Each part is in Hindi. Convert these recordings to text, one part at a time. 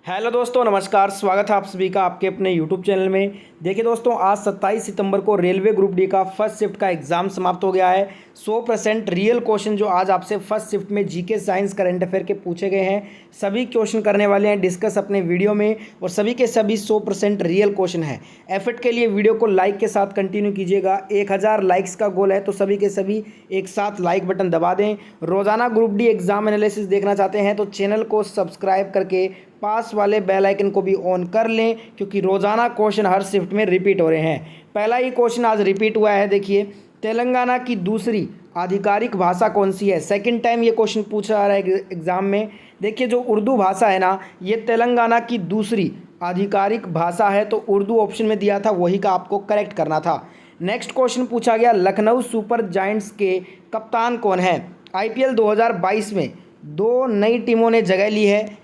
हेलो दोस्तों, नमस्कार। स्वागत है आप सभी का आपके अपने यूट्यूब चैनल में। देखिए दोस्तों, आज 27 सितंबर को रेलवे ग्रुप डी का फर्स्ट शिफ्ट का एग्जाम समाप्त हो गया है। 100% रियल क्वेश्चन जो आज आपसे फर्स्ट शिफ्ट में जीके साइंस करंट अफेयर के पूछे गए हैं, सभी क्वेश्चन करने वाले हैं डिस्कस अपने वीडियो में, और सभी के सभी 100% रियल क्वेश्चन है। एफर्ट के लिए वीडियो को लाइक के साथ कंटिन्यू कीजिएगा। 1000 लाइक्स का गोल है, तो सभी के सभी एक साथ लाइक बटन दबा दें। रोजाना ग्रुप डी एग्जाम एनालिसिस देखना चाहते हैं तो चैनल को सब्सक्राइब करके पास वाले बेल आइकन को भी ऑन कर लें, क्योंकि रोजाना क्वेश्चन हर शिफ्ट में रिपीट हो रहे हैं। पहला ही क्वेश्चन आज रिपीट हुआ है। देखिए, तेलंगाना की दूसरी आधिकारिक भाषा कौन सी है? सेकंड टाइम ये क्वेश्चन पूछा जा रहा है एग्जाम में। देखिए, जो उर्दू भाषा है ना, ये तेलंगाना की दूसरी आधिकारिक भाषा है, तो उर्दू ऑप्शन में दिया था, वही का आपको करेक्ट करना था। नेक्स्ट क्वेश्चन पूछा गया, लखनऊ सुपर जायंट्स के कप्तान कौन है? आईपीएल 2022 में दो नई टीमों ने जगह ली है।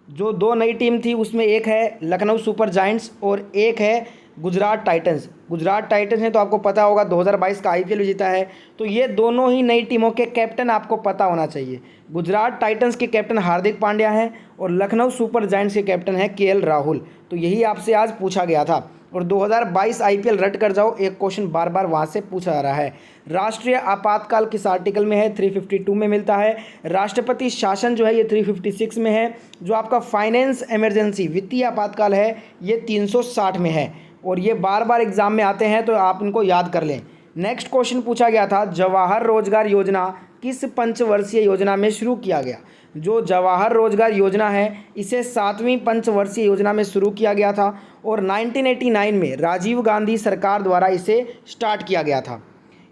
जो दो नई टीम थी उसमें एक है लखनऊ सुपर जायंट्स और एक है गुजरात टाइटंस। गुजरात टाइटंस ने तो आपको पता होगा 2022 का आईपीएल जीता है। तो ये दोनों ही नई टीमों के कैप्टन आपको पता होना चाहिए। गुजरात टाइटंस के कैप्टन हार्दिक पांड्या हैं और लखनऊ सुपर जायंट्स के कैप्टन हैं केएल राहुल। तो यही आपसे आज पूछा गया था। और 2022 आईपीएल रट कर जाओ, एक क्वेश्चन बार बार वहाँ से पूछा जा रहा है। राष्ट्रीय आपातकाल किस आर्टिकल में है? 352 में मिलता है। राष्ट्रपति शासन जो है ये 356 में है। जो आपका फाइनेंस इमरजेंसी वित्तीय आपातकाल है ये 360 में है। और ये बार बार एग्जाम में आते हैं, तो आप इनको याद कर लें। नेक्स्ट क्वेश्चन पूछा गया था, जवाहर रोजगार योजना किस पंचवर्षीय योजना में शुरू किया गया? जो जवाहर रोजगार योजना है इसे 7वीं पंचवर्षीय योजना में शुरू किया गया था और 1989 में राजीव गांधी सरकार द्वारा इसे स्टार्ट किया गया था।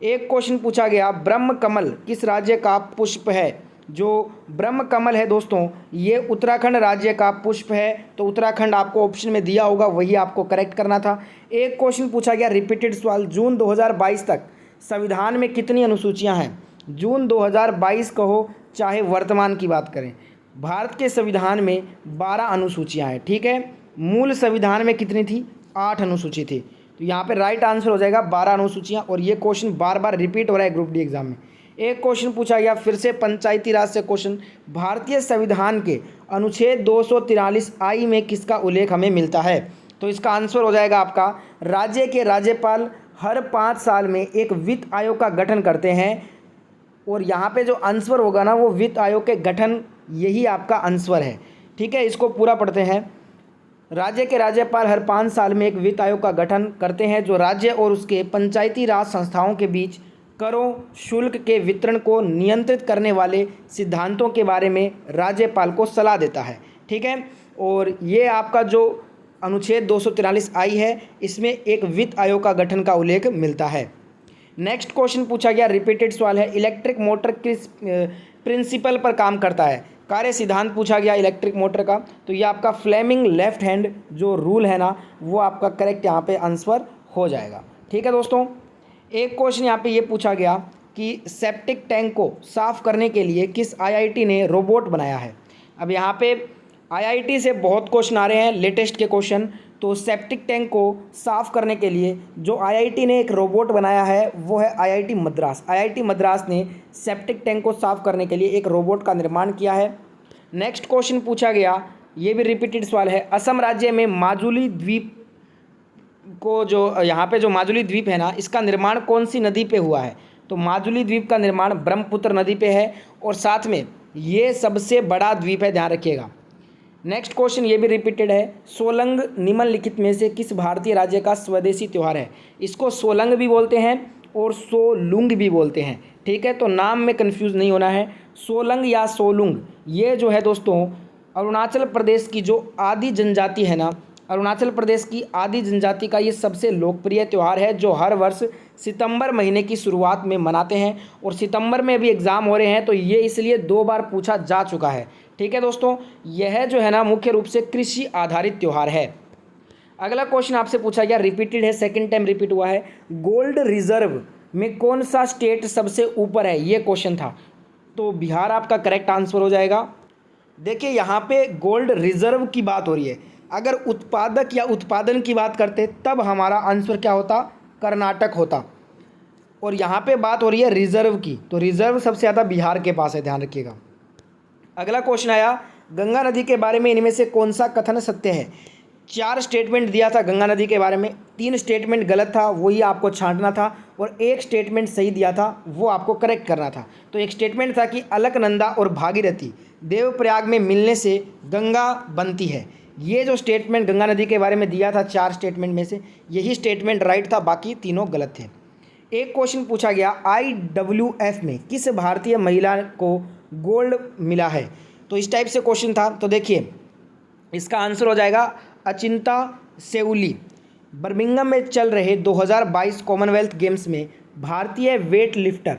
एक क्वेश्चन पूछा गया, ब्रह्म कमल किस राज्य का पुष्प है? जो ब्रह्म कमल है दोस्तों, ये उत्तराखंड राज्य का पुष्प है। तो उत्तराखंड आपको ऑप्शन में दिया होगा, वही आपको करेक्ट करना था। एक क्वेश्चन पूछा गया, रिपीटेड सवाल, जून 2022 तक संविधान में कितनी अनुसूचियां हैं? जून 2022 कहो चाहे वर्तमान की बात करें, भारत के संविधान में 12 अनुसूचियां हैं। ठीक है, मूल संविधान में कितनी थी? 8 अनुसूची थी। तो यहाँ पे राइट आंसर हो जाएगा 12 अनुसूचियां। और ये क्वेश्चन बार बार रिपीट हो रहा है ग्रुप डी एग्जाम में। एक क्वेश्चन पूछा गया फिर से पंचायती राज से क्वेश्चन, भारतीय संविधान के अनुच्छेद 243 आई में किसका उल्लेख हमें मिलता है? तो इसका आंसर हो जाएगा आपका, राज्य के राज्यपाल हर 5 साल में एक वित्त आयोग का गठन करते हैं। और यहाँ पे जो आंसर होगा ना, वो वित्त आयोग के गठन, यही आपका आंसर है। ठीक है, इसको पूरा पढ़ते हैं। राज्य के राज्यपाल हर 5 साल में एक वित्त आयोग का गठन करते हैं, जो राज्य और उसके पंचायती राज संस्थाओं के बीच करों शुल्क के वितरण को नियंत्रित करने वाले सिद्धांतों के बारे में राज्यपाल को सलाह देता है। ठीक है, और ये आपका जो अनुच्छेद 243 आई है, इसमें एक वित्त आयोग का गठन का उल्लेख मिलता है। नेक्स्ट क्वेश्चन पूछा गया, रिपीटेड सवाल है, इलेक्ट्रिक मोटर किस प्रिंसिपल पर काम करता है? कार्य सिद्धांत पूछा गया इलेक्ट्रिक मोटर का। तो ये आपका फ्लेमिंग लेफ्ट हैंड जो रूल है ना, वो आपका करेक्ट यहाँ पे आंसर हो जाएगा। ठीक है दोस्तों, एक क्वेश्चन यहाँ पे ये पूछा गया कि सेप्टिक टैंक को साफ करने के लिए किस आईआईटी ने रोबोट बनाया है? अब यहाँ पे आईआईटी से बहुत क्वेश्चन आ रहे हैं, लेटेस्ट के क्वेश्चन। तो सेप्टिक टैंक को साफ करने के लिए जो आईआईटी ने एक रोबोट बनाया है वो है आईआईटी मद्रास। आईआईटी मद्रास ने सेप्टिक टैंक को साफ करने के लिए एक रोबोट का निर्माण किया है। नेक्स्ट क्वेश्चन पूछा गया, ये भी रिपीटेड सवाल है, असम राज्य में माजुली द्वीप को, जो यहाँ पे जो माजुली द्वीप है ना, इसका निर्माण कौन सी नदी पे हुआ है? तो माजुली द्वीप का निर्माण ब्रह्मपुत्र नदी पे है, और साथ में ये सबसे बड़ा द्वीप है, ध्यान रखिएगा। नेक्स्ट क्वेश्चन ये भी रिपीटेड है, सोलंग निम्नलिखित में से किस भारतीय राज्य का स्वदेशी त्यौहार है? इसको सोलंग भी बोलते हैं और सोलुंग भी बोलते हैं। ठीक है, तो नाम में कंफ्यूज नहीं होना है। सोलंग या सोलुंग, ये जो है दोस्तों अरुणाचल प्रदेश की जो आदि जनजाति है ना, अरुणाचल प्रदेश की आदि जनजाति का ये सबसे लोकप्रिय त्यौहार है, जो हर वर्ष सितंबर महीने की शुरुआत में मनाते हैं। और सितंबर में भी एग्ज़ाम हो रहे हैं, तो ये इसलिए 2 बार पूछा जा चुका है। ठीक है दोस्तों, यह जो है ना मुख्य रूप से कृषि आधारित त्यौहार है। अगला क्वेश्चन आपसे पूछा गया, रिपीटेड है, सेकंड टाइम रिपीट हुआ है, गोल्ड रिजर्व में कौन सा स्टेट सबसे ऊपर है? ये क्वेश्चन था, तो बिहार आपका करेक्ट आंसर हो जाएगा। देखिए, यहाँ पे गोल्ड रिजर्व की बात हो रही है। अगर उत्पादक या उत्पादन की बात करते तब हमारा आंसर क्या होता? कर्नाटक होता। और यहाँ पे बात हो रही है रिजर्व की, तो रिजर्व सबसे ज़्यादा बिहार के पास है, ध्यान रखिएगा। अगला क्वेश्चन आया, गंगा नदी के बारे में इनमें से कौन सा कथन सत्य है? 4 स्टेटमेंट दिया था गंगा नदी के बारे में, 3 स्टेटमेंट गलत था, वही आपको छांटना था, और 1 स्टेटमेंट सही दिया था, वो आपको करेक्ट करना था। तो एक स्टेटमेंट था कि अलकनंदा और भागीरथी देवप्रयाग में मिलने से गंगा बनती है। ये जो स्टेटमेंट गंगा नदी के बारे में दिया था 4 स्टेटमेंट में से, यही स्टेटमेंट राइट था, बाकी तीनों गलत थे। एक क्वेश्चन पूछा गया, IWF में किस भारतीय महिला को गोल्ड मिला है? तो इस टाइप से क्वेश्चन था। तो देखिए इसका आंसर हो जाएगा अचिंता सेउली। बर्मिंघम में चल रहे 2022 कॉमनवेल्थ गेम्स में भारतीय वेट लिफ्टर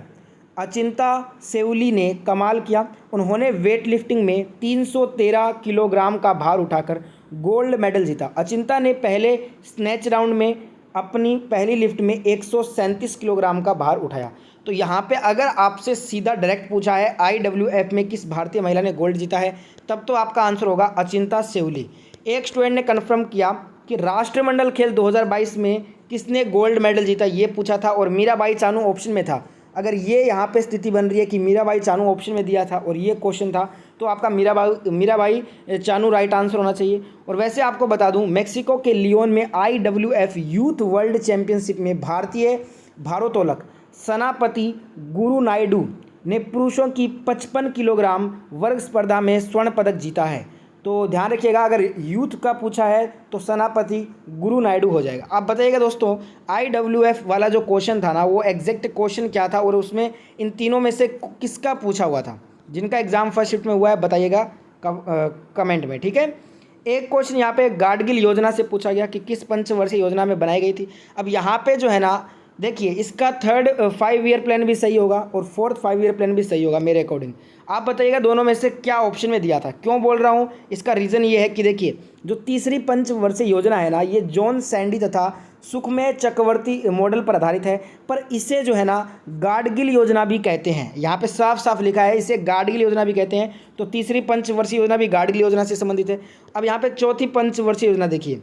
अचिंता सेउली ने कमाल किया। उन्होंने वेट लिफ्टिंग में 313 किलोग्राम का भार उठाकर गोल्ड मेडल जीता। अचिंता ने पहले स्नैच राउंड में अपनी पहली लिफ्ट में 137 किलोग्राम का भार उठाया। तो यहाँ पे अगर आपसे सीधा डायरेक्ट पूछा है IWF में किस भारतीय महिला ने गोल्ड जीता है, तब तो आपका आंसर होगा अचिंता सेउली। एक स्टूडेंट ने कन्फर्म किया कि राष्ट्रमंडल खेल 2022 में किसने गोल्ड मेडल जीता, ये पूछा था, और मीराबाई चानू ऑप्शन में था। अगर ये यहाँ पे स्थिति बन रही है कि मीराबाई चानू ऑप्शन में दिया था और ये क्वेश्चन था, तो आपका मीराबाई चानू राइट आंसर होना चाहिए। और वैसे आपको बता दूं, मेक्सिको के लियोन में IWF यूथ वर्ल्ड चैंपियनशिप में भारतीय भारोत्तोलक सेनापति गुरु नायडू ने पुरुषों की 55 किलोग्राम वर्ग स्पर्धा में स्वर्ण पदक जीता है। तो ध्यान रखिएगा, अगर यूथ का पूछा है तो सेनापति गुरु नायडू हो जाएगा। आप बताइएगा दोस्तों, IWF वाला जो क्वेश्चन था ना, वो एग्जैक्ट क्वेश्चन क्या था और उसमें इन तीनों में से किसका पूछा हुआ था? जिनका एग्जाम फर्स्ट शिफ्ट में हुआ है बताइएगा कमेंट में, ठीक है। एक क्वेश्चन यहाँ पे गाडगिल योजना से पूछा गया कि किस पंचवर्षीय योजना में बनाई गई थी। अब यहाँ पे जो है ना, देखिए इसका 3rd 5 ईयर प्लान भी सही होगा और 4th 5 ईयर प्लान भी सही होगा मेरे अकॉर्डिंग। आप बताइएगा दोनों में से क्या ऑप्शन में दिया था। क्यों बोल रहा हूँ, इसका रीज़न ये है कि देखिए जो तीसरी पंचवर्षीय योजना है ना, ये जॉन सैंडी तथा सुखमय चक्रवर्ती मॉडल पर आधारित है, पर इसे जो है ना गाडगिल योजना भी कहते हैं। यहाँ पे साफ साफ लिखा है इसे गाडगिल योजना भी कहते हैं। तो तीसरी पंचवर्षीय योजना भी गाडगिल योजना से संबंधित है। अब यहाँ पे चौथी पंचवर्षीय योजना देखिए,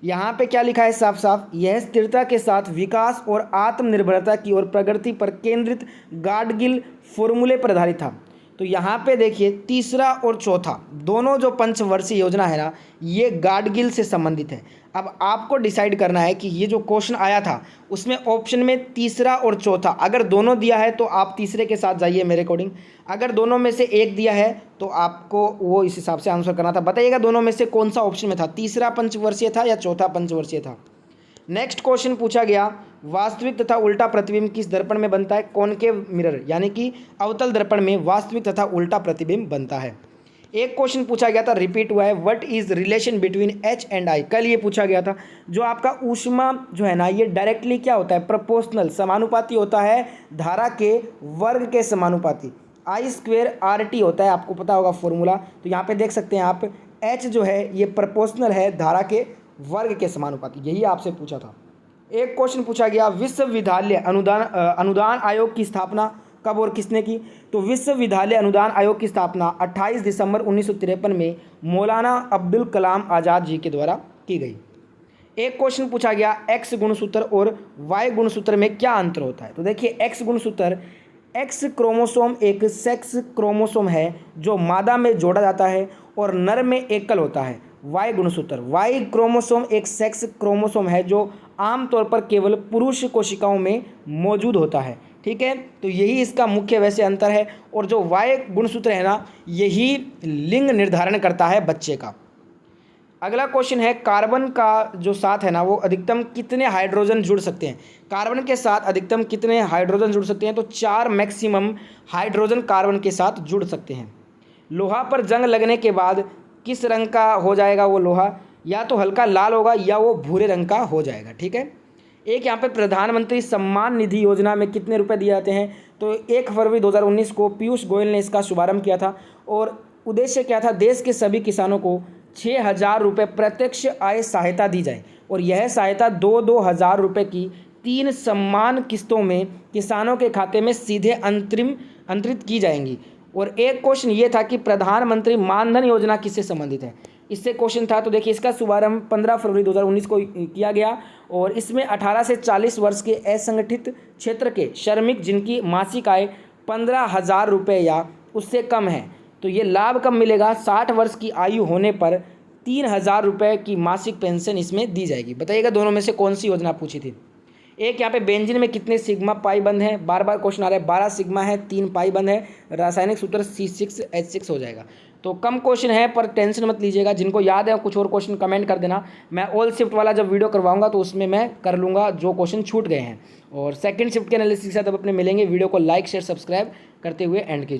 यहाँ पे क्या लिखा है साफ साफ, यह स्थिरता के साथ विकास और आत्मनिर्भरता की ओर प्रगति पर केंद्रित गाडगिल फॉर्मूले पर आधारित था। तो यहाँ पे देखिए तीसरा और चौथा दोनों जो पंचवर्षीय योजना है ना, ये गाडगिल से संबंधित है। अब आपको डिसाइड करना है कि ये जो क्वेश्चन आया था उसमें ऑप्शन में तीसरा और चौथा अगर दोनों दिया है तो आप तीसरे के साथ जाइए मेरे अकॉर्डिंग। अगर दोनों में से एक दिया है तो आपको वो इस हिसाब से आंसर करना था। बताइएगा दोनों में से कौन सा ऑप्शन में था, तीसरा पंचवर्षीय था या चौथा पंचवर्षीय था। नेक्स्ट क्वेश्चन पूछा गया, वास्तविक तथा उल्टा प्रतिबिंब किस दर्पण में बनता है? कॉनकेव मिरर यानी कि अवतल दर्पण में वास्तविक तथा उल्टा प्रतिबिंब बनता है। एक क्वेश्चन पूछा गया था, रिपीट हुआ है, what is relation between H and I? कल ये पूछा गया था। जो आपका ऊष्मा जो है ना, ये डायरेक्टली क्या होता है, प्रोपोर्शनल समानुपाती होता है धारा के वर्ग के समानुपाती। I²RT होता है, आपको पता होगा फॉर्मूला। तो यहाँ पे देख सकते हैं आप, H जो है ये प्रोपोर्शनल है धारा के वर्ग के समानुपाती, यही आपसे पूछा था। एक क्वेश्चन पूछा गया, विश्वविद्यालय अनुदान आयोग की स्थापना कब और किसने की? तो विश्वविद्यालय अनुदान आयोग की स्थापना 28 दिसंबर 1953 में मौलाना अब्दुल कलाम आज़ाद जी के द्वारा की गई। एक क्वेश्चन पूछा गया, एक्स गुणसूत्र और वाई गुणसूत्र में क्या अंतर होता है? तो देखिए एक्स गुणसूत्र, एक्स क्रोमोसोम एक सेक्स क्रोमोसोम है जो मादा में जोड़ा जाता है और नर में एकल होता है। वाई गुणसूत्र, वाई क्रोमोसोम एक सेक्स क्रोमोसोम है जो आमतौर पर केवल पुरुष कोशिकाओं में मौजूद होता है, ठीक है। तो यही इसका मुख्य वैसे अंतर है। और जो वाई गुणसूत्र है ना, यही लिंग निर्धारण करता है बच्चे का। अगला क्वेश्चन है, कार्बन का जो साथ है ना, वो अधिकतम कितने हाइड्रोजन जुड़ सकते हैं? कार्बन के साथ अधिकतम कितने हाइड्रोजन जुड़ सकते हैं? तो 4 मैक्सिमम हाइड्रोजन कार्बन के साथ जुड़ सकते हैं। लोहा पर जंग लगने के बाद किस रंग का हो जाएगा वो लोहा? या तो हल्का लाल होगा या वो भूरे रंग का हो जाएगा, ठीक है। एक यहाँ पे प्रधानमंत्री सम्मान निधि योजना में कितने रुपए दिए जाते हैं? तो 1 फरवरी 2019 को पीयूष गोयल ने इसका शुभारंभ किया था और उद्देश्य क्या था? देश के सभी किसानों को 6,000 रुपये प्रत्यक्ष आय सहायता दी जाए और यह सहायता 2-2 हज़ार रुपये की 3 सम्मान किस्तों में किसानों के खाते में सीधे अंतरित की जाएंगी। और एक क्वेश्चन ये था कि प्रधानमंत्री मानधन योजना किससे संबंधित है? इससे क्वेश्चन था। तो देखिए इसका शुभारंभ 15 फरवरी 2019 को किया गया और इसमें 18 से 40 वर्ष के असंगठित क्षेत्र के श्रमिक जिनकी मासिक आय 15,000 रुपये या उससे कम है, तो ये लाभ कब मिलेगा? 60 वर्ष की आयु होने पर 3,000 रुपये की मासिक पेंशन इसमें दी जाएगी। बताइएगा दोनों में से कौन सी योजना पूछी थी। एक यहाँ पे बेंजीन में कितने सिग्मा पाई बंद है, बार बार क्वेश्चन आ रहा है, 12 सिग्मा है, 3 पाई बंद है, रासायनिक सूत्र C6H6 हो जाएगा। तो कम क्वेश्चन है पर टेंशन मत लीजिएगा, जिनको याद है कुछ और क्वेश्चन कमेंट कर देना, मैं ऑल शिफ्ट वाला जब वीडियो करवाऊंगा तो उसमें मैं कर लूँगा जो क्वेश्चन छूट गए हैं। और सेकंड शिफ्ट के एनालिसिस के साथ अब अपने मिलेंगे। वीडियो को लाइक शेयर सब्सक्राइब करते हुए एंड कीजिए।